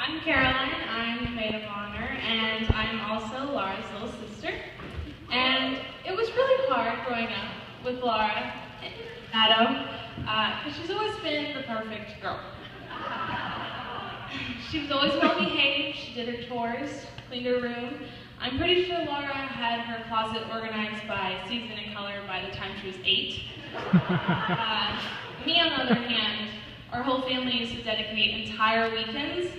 I'm Caroline, I'm the maid of honor, and I'm also Laura's little sister. And it was really hard growing up with Laura and Adam, because she's always been the perfect girl. She was always well behaved, she did her chores, cleaned her room. I'm pretty sure Laura had her closet organized by season and color by the time she was 8. Me, on the other hand, our whole family used to dedicate entire weekends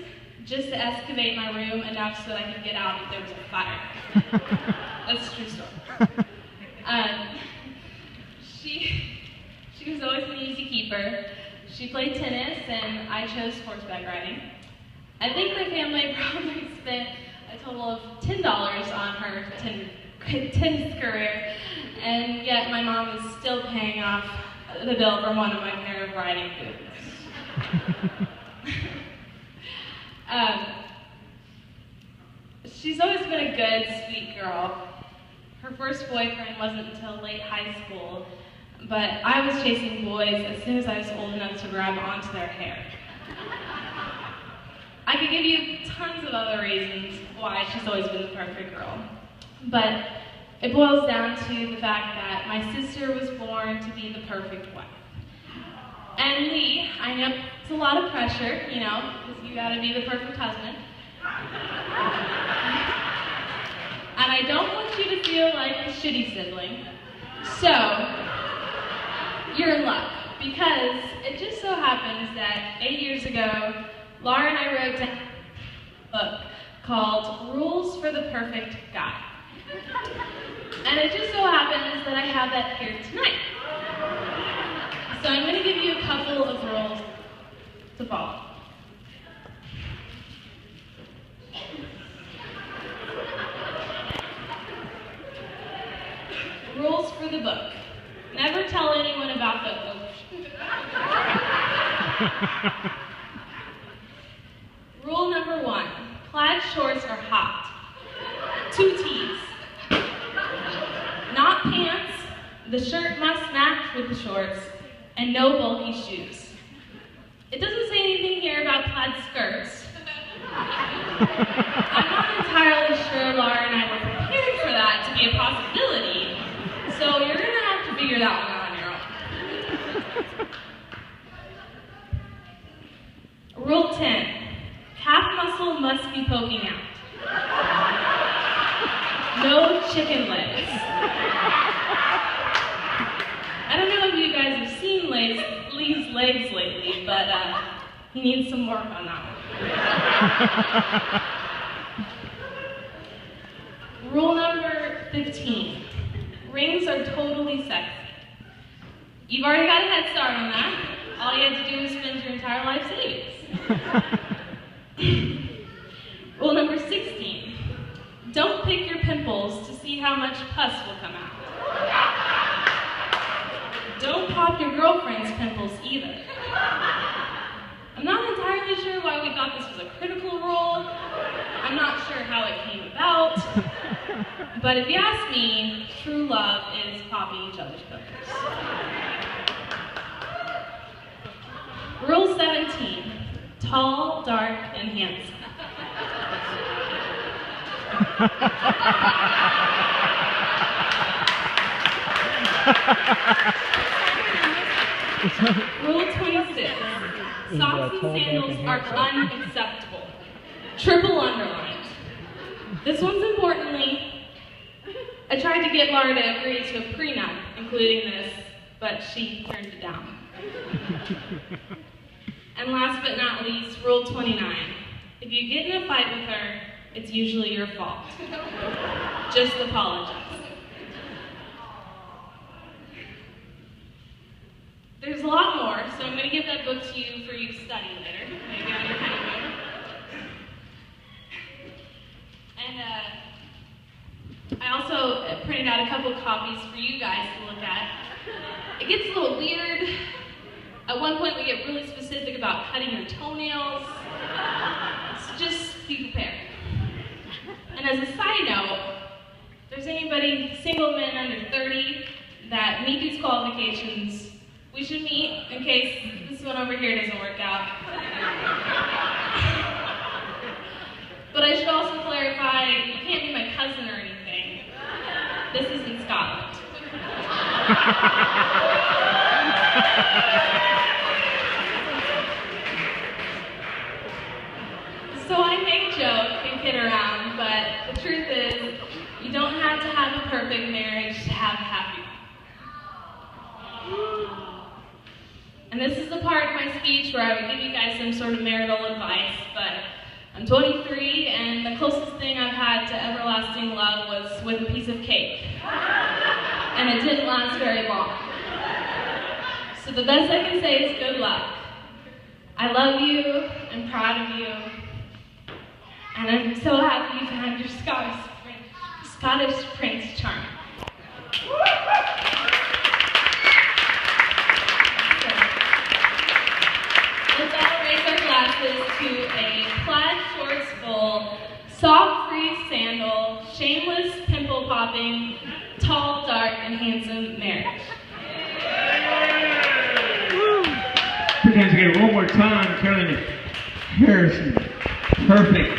just to excavate my room enough so that I could get out if there was a fire. That's a true story. She was always an easy keeper. She played tennis, and I chose horseback riding. I think my family probably spent a total of $10 on her tennis career, and yet my mom is still paying off the bill for one of my pair of riding boots. She's always been a good, sweet girl. Her first boyfriend wasn't until late high school, but I was chasing boys as soon as I was old enough to grab onto their hair. I could give you tons of other reasons why she's always been the perfect girl, but it boils down to the fact that my sister was born to be the perfect wife. And Lee, I know it's a lot of pressure, you know, because you gotta be the perfect husband. And I don't want you to feel like a shitty sibling. So, you're in luck, because it just so happens that 8 years ago, Laura and I wrote down a book called Rules for the Perfect Guy. And it just so happens that I have that here tonight. So I'm going to give you a couple of rules to follow. Rules for the book. Never tell anyone about the book. Rule number 1, plaid shorts are hot. 2 T's. Not pants, the shirt must match with the shorts, and no bulky shoes. It doesn't say anything here about plaid skirts. I'm not entirely sure Laura and I were prepared for that to be a possibility, so you're gonna have to figure that one out on your own. Rule 10, calf muscle must be poking out. No chicken legs. I don't know if you guys have seen Lee's legs lately, but he needs some work on that one. Rule number 15. Rings are totally sexy. You've already got a head start on that. All you have to do is spend your entire life savings. Rule number 16. Don't pick your pimples to see how much pus will come out. Don't pop your girlfriend's pimples either. I'm not entirely sure why we thought this was a critical rule. I'm not sure how it came about. But if you ask me, true love is popping each other's pimples. Rule 17. Tall, dark, and handsome. Rule 26. Socks and sandals are unacceptable. Triple underlined. This one's importantly, I tried to get Laura to agree to a prenup, including this, but she turned it down. And last but not least, Rule 29. If you get in a fight with her, it's usually your fault. Just apologize. There's a lot more, so I'm going to give that book to you for you to study later, maybe on your honeymoon. And I also printed out a couple copies for you guys to look at. It gets a little weird. At one point we get really specific about cutting your toenails, so just be prepared. And as a side note, if there's anybody, single men under 30, that meet these qualifications, we should meet in case this one over here doesn't work out. cousin or anything. This is in Scotland. So I make jokes and kid around, but the truth is, you don't have to have a perfect marriage to have a happy one. And this is the part of my speech where I would give you guys some sort of marital advice, but I'm 23, and the closest thing I've had to everlasting love was with a piece of cake. And it didn't last very long. So the best I can say is good luck. I love you, I'm proud of you, and I'm so happy you found your Scottish Prince charming. Let's all raise our glasses to a plaid shorts full, sock-free sandal, shameless pimple-popping, tall, dark, and handsome marriage. Put your hands together one more time, Carolyn Harrison. Perfect.